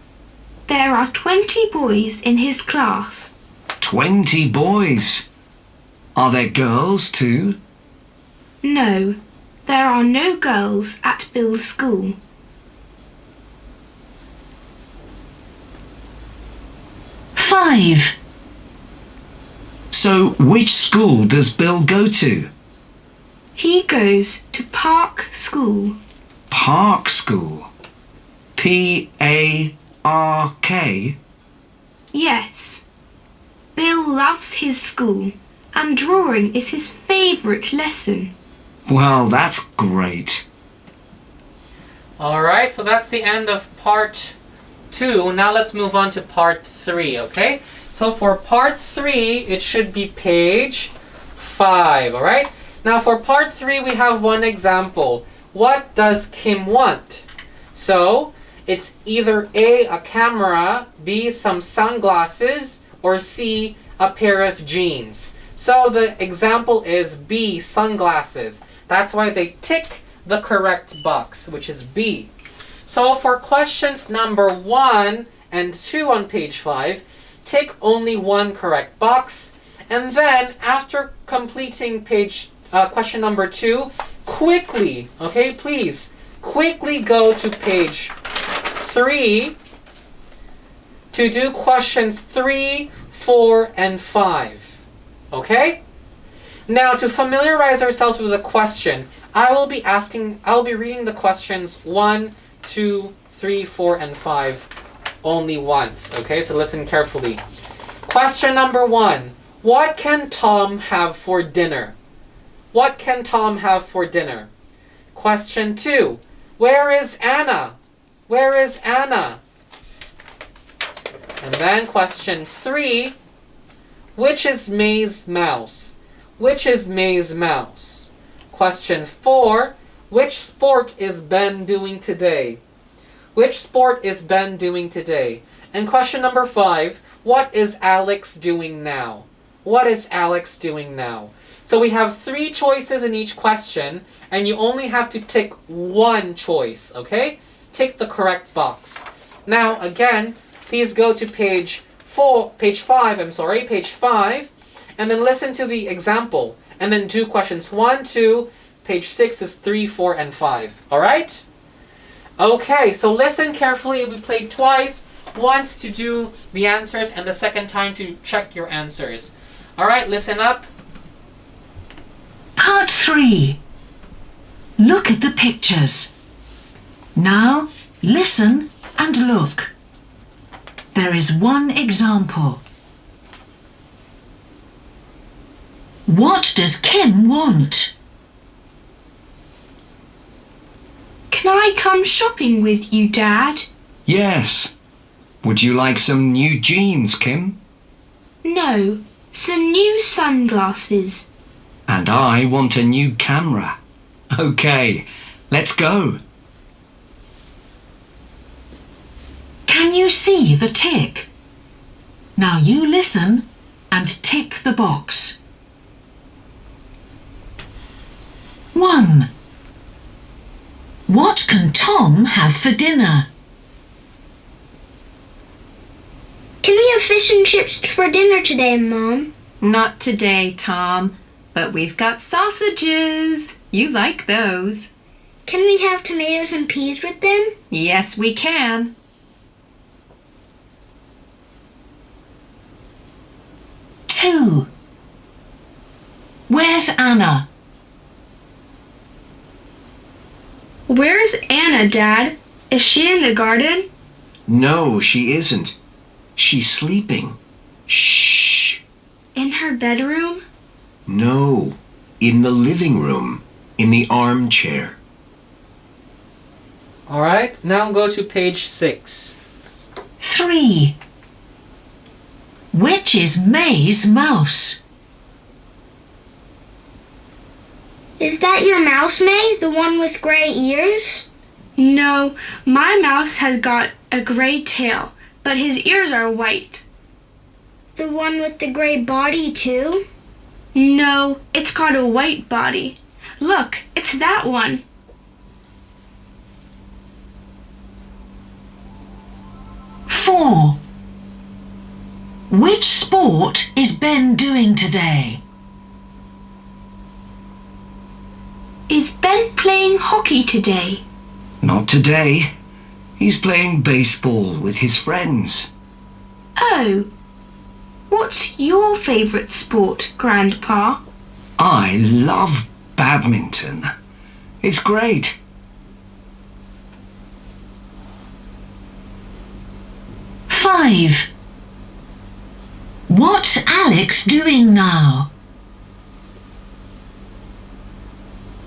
There are 20 boys in his class. 20 boys. Are there girls too? No, there are no girls at Bill's school. 5. So, which school does Bill go to? He goes to Park School. Park School. P-A-R-K? Yes. Bill loves his school and drawing is his favourite lesson. Well, that's great. Alright, so that's the end of part 2. Now let's move on to part 3, okay? So for part 3, it should be page 5, alright? Now for part 3, we have one example. What does Kim want? So, it's either A, a camera, B, some sunglasses, or C, a pair of jeans. So the example is B, sunglasses. That's why they tick the correct box, which is B. So for questions number 1 and 2 on page 5, tick only one correct box. And then after completing question number 2, quickly, okay, please, quickly go to page 3 to do questions 3, 4, and 5. Okay? Now, to familiarize ourselves with the question, I will be reading the questions 1, 2, 3, 4, and 5 only once. Okay, so listen carefully. Question number 1. What can Tom have for dinner? What can Tom have for dinner? Question 2. Where is Anna? Where is Anna? And then question 3. Which is May's mouse? Which is May's mouse? Question 4. Which sport is Ben doing today? Which sport is Ben doing today? And question number 5. What is Alex doing now? What is Alex doing now? So we have 3 choices in each question, and you only have to tick one choice, okay? Tick the correct box. Now, again, please go to page 5, and then listen to the example, and then do questions 1, 2, page 6 is 3, 4, and 5. Alright? Okay, so listen carefully. It will be played twice, once to do the answers, and the second time to check your answers. Alright, listen up. Part 3. Look at the pictures. Now, listen and look. There is one example. What does Kim want? Can I come shopping with you, Dad? Yes. Would you like some new jeans, Kim? No, some new sunglasses. And I want a new camera. Okay, let's go. Can you see the tick? Now you listen and tick the box. 1. What can Tom have for dinner? Can we have fish and chips for dinner today, Mom? Not today, Tom, but we've got sausages. You like those. Can we have tomatoes and peas with them? Yes, we can. 2. Where's Anna? Where's Anna, Dad? Is she in the garden? No, she isn't. She's sleeping. Shh. In her bedroom? No, in the living room, in the armchair. Alright, now go to page 6. 3. Which is May's mouse? Is that your mouse, May? The one with gray ears? No, my mouse has got a gray tail, but his ears are white. The one with the gray body, too? No, it's got a white body. Look, it's that one. 4. Which sport is Ben doing today? Is Ben playing hockey today? Not today. He's playing baseball with his friends. Oh, What's your favorite sport, Grandpa? I love badminton. It's great. 5. What's Alex doing now?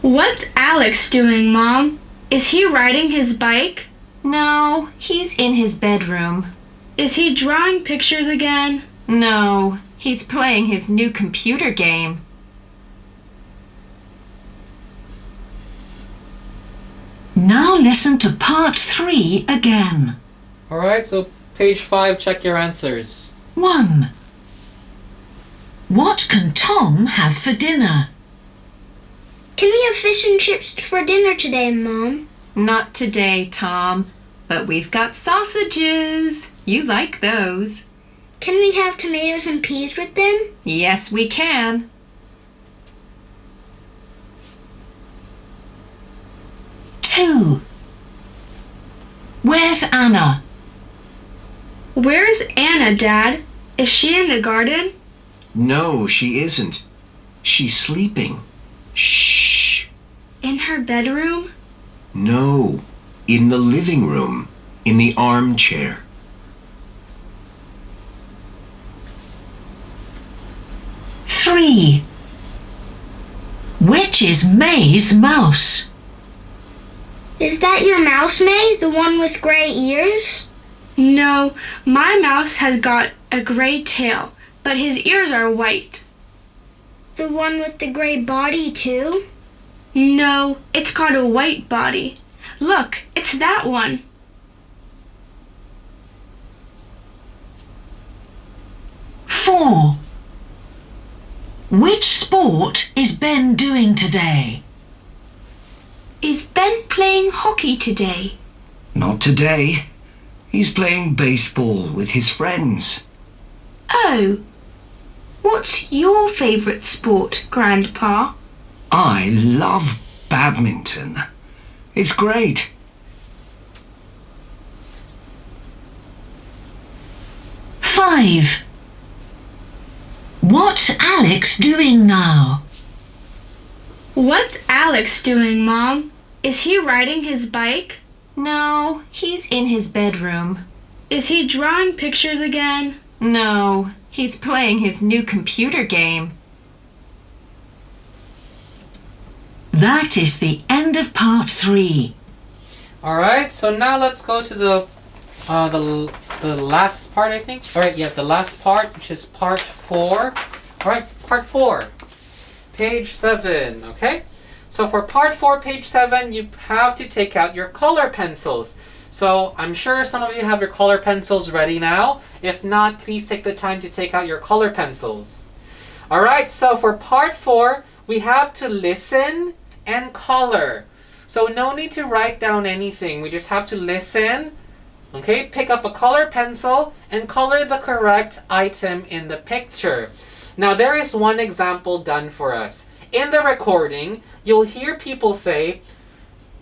What's Alex doing, Mom? Is he riding his bike? No, he's in his bedroom. Is he drawing pictures again? No, he's playing his new computer game. Now listen to part 3 again. Alright, so page 5, check your answers. 1. What can Tom have for dinner? Can we have fish and chips for dinner today, Mom? Not today, Tom, but we've got sausages. You like those. Can we have tomatoes and peas with them? Yes, we can. 2. Where's Anna? Where's Anna, Dad? Is she in the garden? No, she isn't. She's sleeping. Shh. In her bedroom? No, in the living room, in the armchair. 3. Which is May's mouse? Is that your mouse, May? The one with gray ears? No, my mouse has got a gray tail, but his ears are white. The one with the gray body, too? No, it's got a white body. Look, it's that one. 4. Which sport is Ben doing today? Is Ben playing hockey today? Not today. He's playing baseball with his friends. Oh, what's your favorite sport, Grandpa? I love badminton. It's great. 5. What's Alex doing now? What's Alex doing, Mom? Is he riding his bike? No, he's in his bedroom. Is he drawing pictures again? No, he's playing his new computer game. That is the end of part 3. Alright, so now let's go to the last part, I think. Alright, yeah, the last part, which is part 4. Alright, part 4. Page 7, okay? So for part 4, page 7, you have to take out your color pencils. So I'm sure some of you have your color pencils ready now. If not, please take the time to take out your color pencils. Alright, so for part 4, we have to listen and color. So no need to write down anything. We just have to listen, okay? Pick up a color pencil and color the correct item in the picture. Now there is one example done for us. In the recording, you'll hear people say,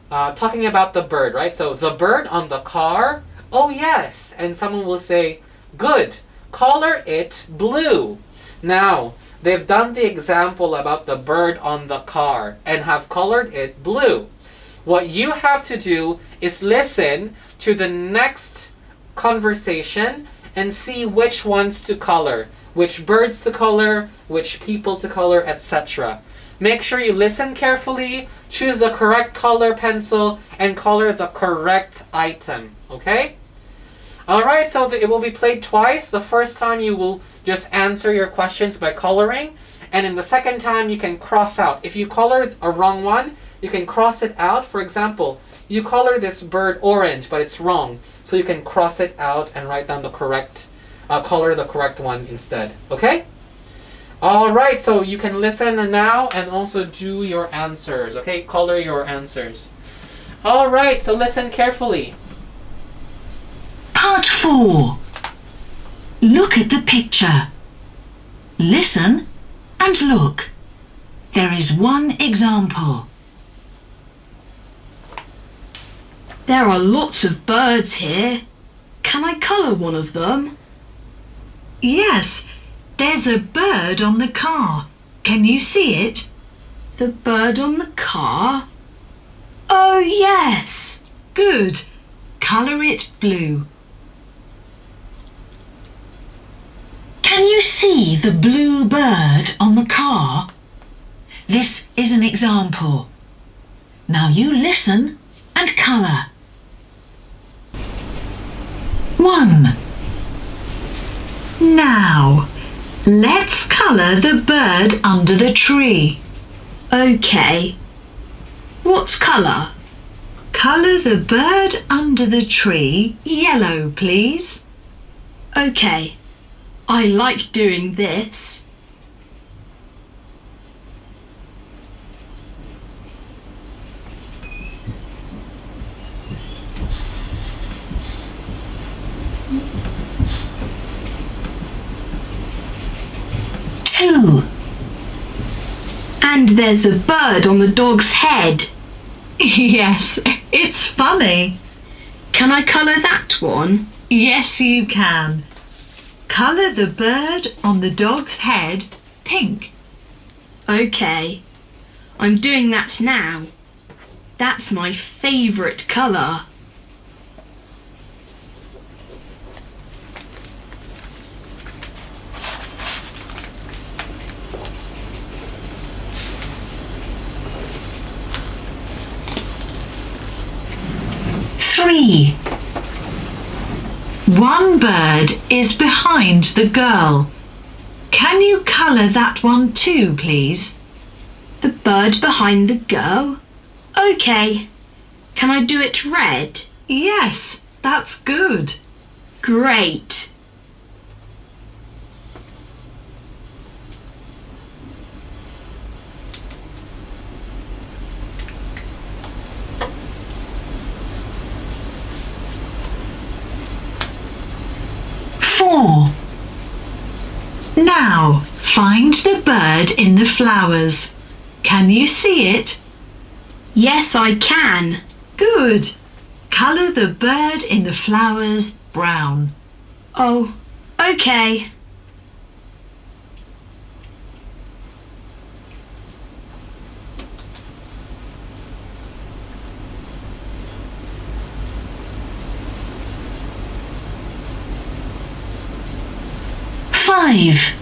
talking about the bird, right? So the bird on the car, oh yes. And someone will say, good, color it blue. Now, they've done the example about the bird on the car and have colored it blue. What you have to do is listen to the next conversation and see which ones to color, which birds to color, which people to color, etc. Make sure you listen carefully, choose the correct color pencil, and color the correct item, okay? Alright, so it will be played twice. The first time you will just answer your questions by coloring, and in the second time you can cross out. If you colored a wrong one, you can cross it out. For example, you color this bird orange, but it's wrong. So you can cross it out and write down the correct, color the correct one instead, okay? Alright, so you can listen now and also do your answers, okay? Color your answers. Alright, so listen carefully. Part 4. Look at the picture. Listen and look. There is one example. There are lots of birds here. Can I colour one of them? Yes, There's a bird on the car. Can you see it? The bird on the car? Oh, yes. Good. Colour it blue. Can you see the blue bird on the car? This is an example. Now you listen and colour. 1. Now, let's colour the bird under the tree. Okay. What's colour? Colour the bird under the tree yellow, please. Okay. I like doing this. Two. And there's a bird on the dog's head. Yes, it's funny. Can I colour that one? Yes, you can. Colour the bird on the dog's head pink. Okay. I'm doing that now. That's my favourite colour. Three. One bird is behind the girl. Can you colour that one too, please? The bird behind the girl? Okay. Can I do it red? Yes, that's good. Great. Four. Now, find the bird in the flowers. Can you see it? Yes, I can. Good. Colour the bird in the flowers brown. Oh, okay. Five.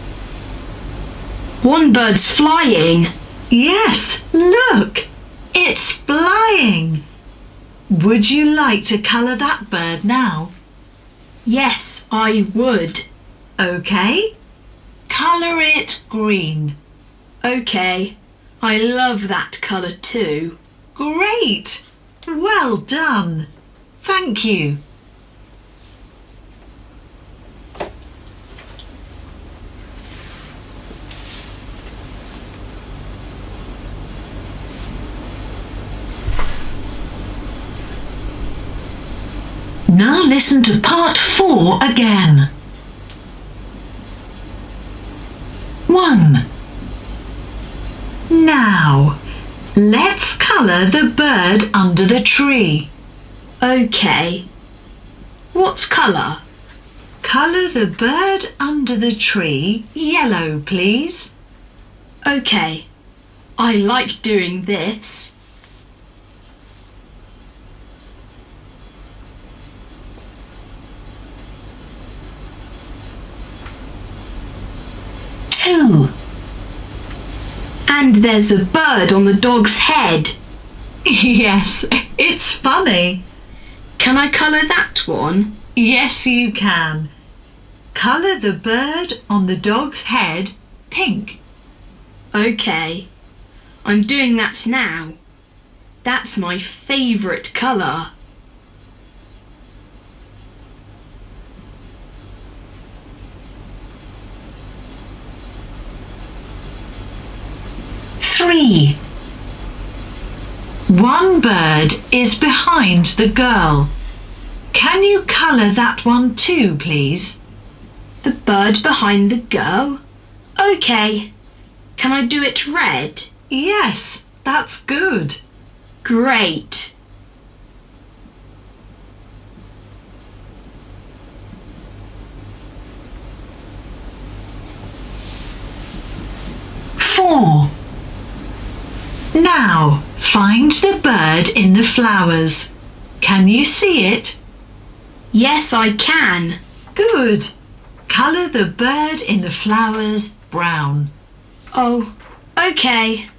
One bird's flying. Yes, look. It's flying. Would you like to colour that bird now? Yes, I would. Okay. Colour it green. Okay. I love that colour too. Great. Well done. Thank you. Now listen to part 4 again. 1. Now, let's colour the bird under the tree. Okay. What's colour? Colour the bird under the tree yellow, please. Okay. I like doing this. 2. And there's a bird on the dog's head. Yes, it's funny. Can I colour that one? Yes, you can. Colour the bird on the dog's head pink. Okay. I'm doing that now. That's my favourite colour. 3. One bird is behind the girl. Can you colour that one too, please? The bird behind the girl? Okay. Can I do it red? Yes, that's good. Great. more. Now, find the bird in the flowers. Can you see it? Yes, I can. Good. Colour the bird in the flowers brown. Oh, okay.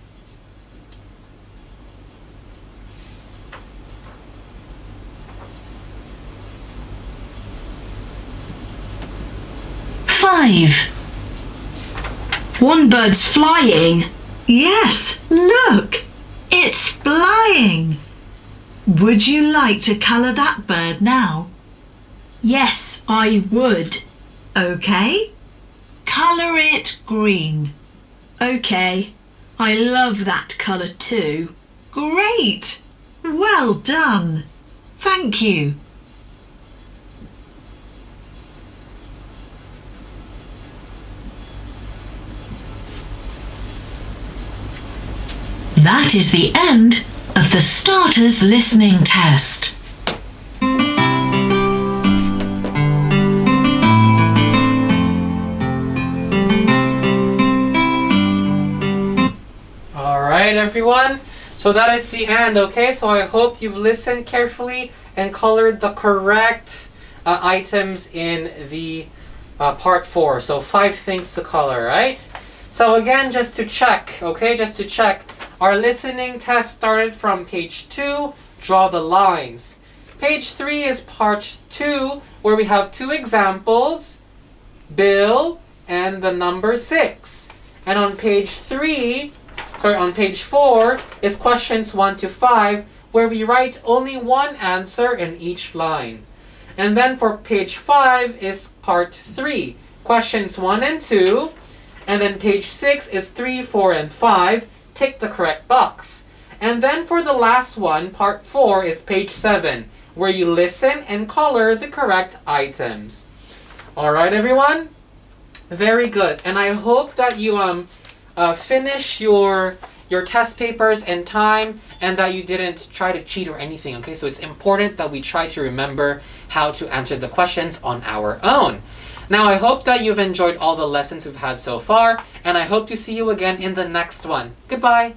Five. One bird's flying. Yes, look. It's flying. Would you like to colour that bird now? Yes, I would. Okay. Colour it green. Okay. I love that colour too. Great. Well done. Thank you. That is the end of the starters listening test. Alright, everyone. So that is the end, okay? So I hope you've listened carefully and colored the correct items in the part 4. So 5 things to color, right? So again, just to check, okay? Just to check. Our listening test started from page 2, draw the lines. Page 3 is part 2, where we have 2 examples, Bill and the number 6. And on page 4 is questions 1 to 5, where we write only one answer in each line. And then for page 5 is part 3, questions 1 and 2. And then page 6 is 3, 4, and 5. Tick the correct box. And then for the last one, part 4, is page 7, where you listen and color the correct items. Alright, everyone? Very good. And I hope that you finish your test papers in time and that you didn't try to cheat or anything, okay? So it's important that we try to remember how to answer the questions on our own. Now, I hope that you've enjoyed all the lessons we've had so far, and I hope to see you again in the next one. Goodbye!